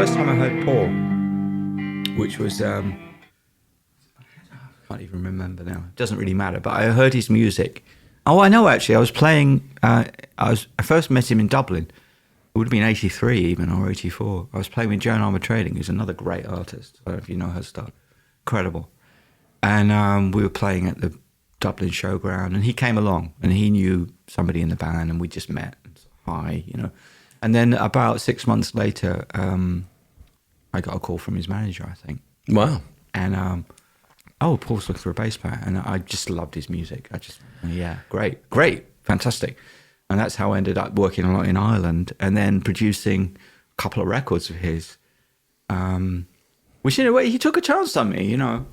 first time I heard Paul, which was I can't even remember now. It doesn't really matter. But I heard his music. Oh, I know actually. I was playing. I first met him in Dublin. It would have been '83 even or '84. I was playing with Joan Armour Trading, who's another great artist. I don't know if you know her stuff. Incredible. And we were playing at the Dublin Showground, and he came along, and he knew somebody in the band, and we just met. Hi, you know. And then about 6 months later, I got a call from his manager, I think. Wow. And Paul's looking for a bass player, and I just loved his music. Great, fantastic. And that's how I ended up working a lot in Ireland, and then producing a couple of records of his. Which in a way, he took a chance on me, you know.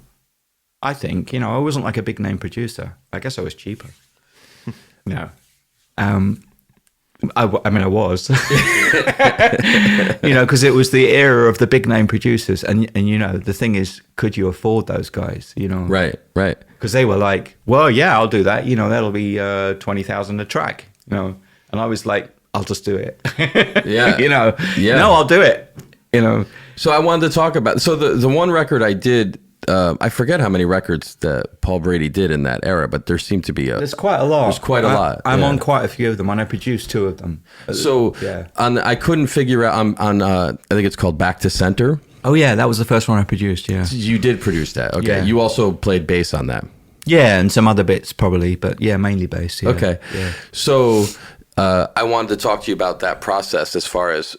I think, you know, I wasn't like a big name producer. I guess I was cheaper. No. I was, you know, because it was the era of the big name producers, and you know, the thing is, could you afford those guys? You know, right, because they were like, well, yeah, I'll do that. You know, that'll be 20,000 a track. You know, and I was like, I'll just do it. Yeah, you know, yeah, no, I'll do it. You know, so I wanted to talk about the one record I did. I forget how many records that Paul Brady did in that era, but there seemed to be there's quite a lot. There's quite a lot. I'm on quite a few of them, and I produced 2 of them. So yeah, I couldn't figure out on I think it's called Back to Center. Oh yeah, that was the first one I produced. Yeah, you did produce that. Okay, yeah. You also played bass on that. Yeah, and some other bits probably, but yeah, mainly bass. Yeah. Okay, yeah. So I wanted to talk to you about that process as far as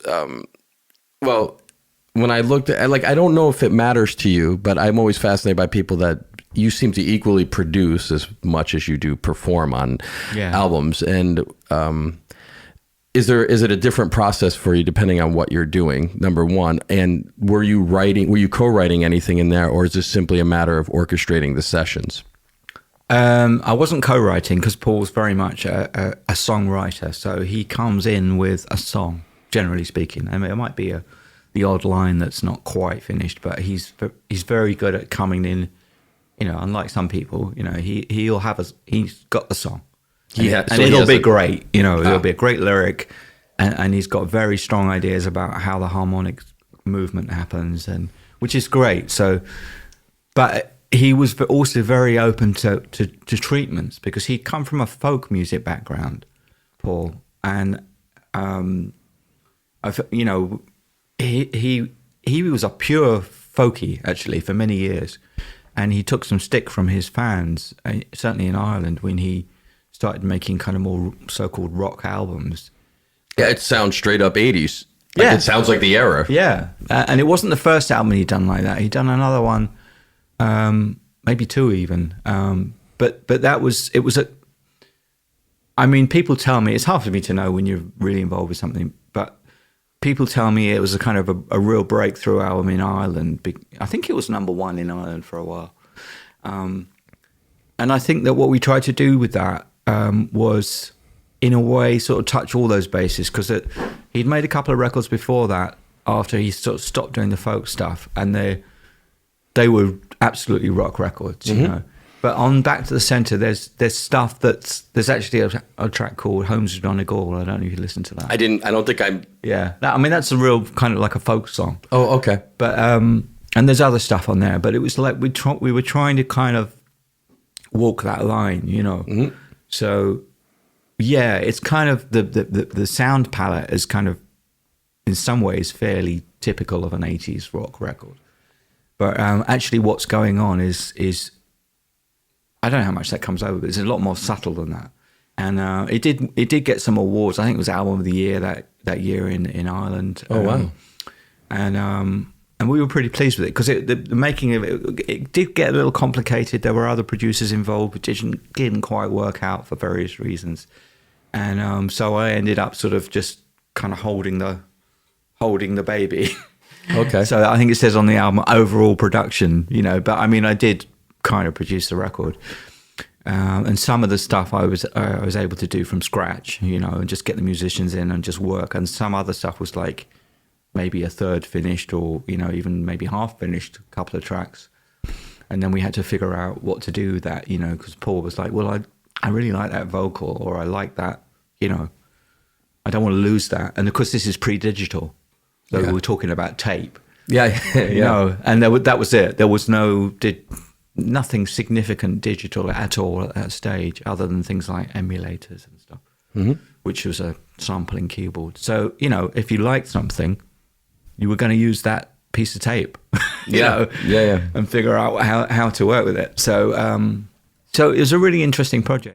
when I looked at, like, I don't know if it matters to you, but I'm always fascinated by people that you seem to equally produce as much as you do perform on albums. And is it a different process for you depending on what you're doing, number one? And were you co-writing anything in there, or is this simply a matter of orchestrating the sessions? I wasn't co-writing because Paul's very much a songwriter. So he comes in with a song, generally speaking. I mean, it might be the odd line that's not quite finished, but he's very good at coming in, you know, unlike some people, you know, he's got the song. And it'll be great, you know, it'll be a great lyric, and he's got very strong ideas about how the harmonic movement happens, and which is great. So, but he was also very open to treatments, because he'd come from a folk music background, Paul, and you know, he was a pure folkie actually for many years, and he took some stick from his fans, certainly in Ireland, when he started making kind of more so-called rock albums. Yeah, it sounds straight up 80s. Like, it sounds like the era. Yeah, and it wasn't the first album he'd done like that. He'd done another one, maybe 2 even. But that was, it was I mean, people tell me, it's hard for me to know when you're really involved with something, but people tell me it was a kind of a real breakthrough album in Ireland. I think it was number 1 in Ireland for a while. And I think that what we tried to do with that was, in a way, sort of touch all those bases, because he'd made a couple of records before that, after he sort of stopped doing the folk stuff, and they were absolutely rock records, you know. But on Back to the Center, there's stuff there's actually a track called Homes of Donegal. I don't know if you listen to that. I don't think I'm. Yeah, that's a real kind of like a folk song. Oh, okay. But and there's other stuff on there, but it was like we were trying to kind of walk that line, you know. Mm-hmm. So yeah, it's kind of the sound palette is kind of in some ways fairly typical of an 80s rock record. But actually what's going on is I don't know how much that comes over, but it's a lot more subtle than that. And it did get some awards. I think it was Album of the Year that year in Ireland. Oh, wow. And we were pretty pleased with it, because the making of it did get a little complicated. There were other producers involved, which didn't quite work out for various reasons. And so I ended up sort of just kind of holding the baby. Okay. So I think it says on the album overall production, you know, but I mean, I did kind of produce the record. And some of the stuff I was able to do from scratch, you know, and just get the musicians in and just work. And some other stuff was like maybe a third finished, or, you know, even maybe half finished, a couple of tracks. And then we had to figure out what to do with that, you know, because Paul was like, well, I really like that vocal, or I like that, you know, I don't want to lose that. And of course, this is pre-digital. So we were talking about tape. Yeah, You know, and that was it. There was nothing significant digital at all at that stage, other than things like emulators and stuff, which was a sampling keyboard. So, you know, if you liked something, you were going to use that piece of tape, you know, and figure out how to work with it. So, so it was a really interesting project.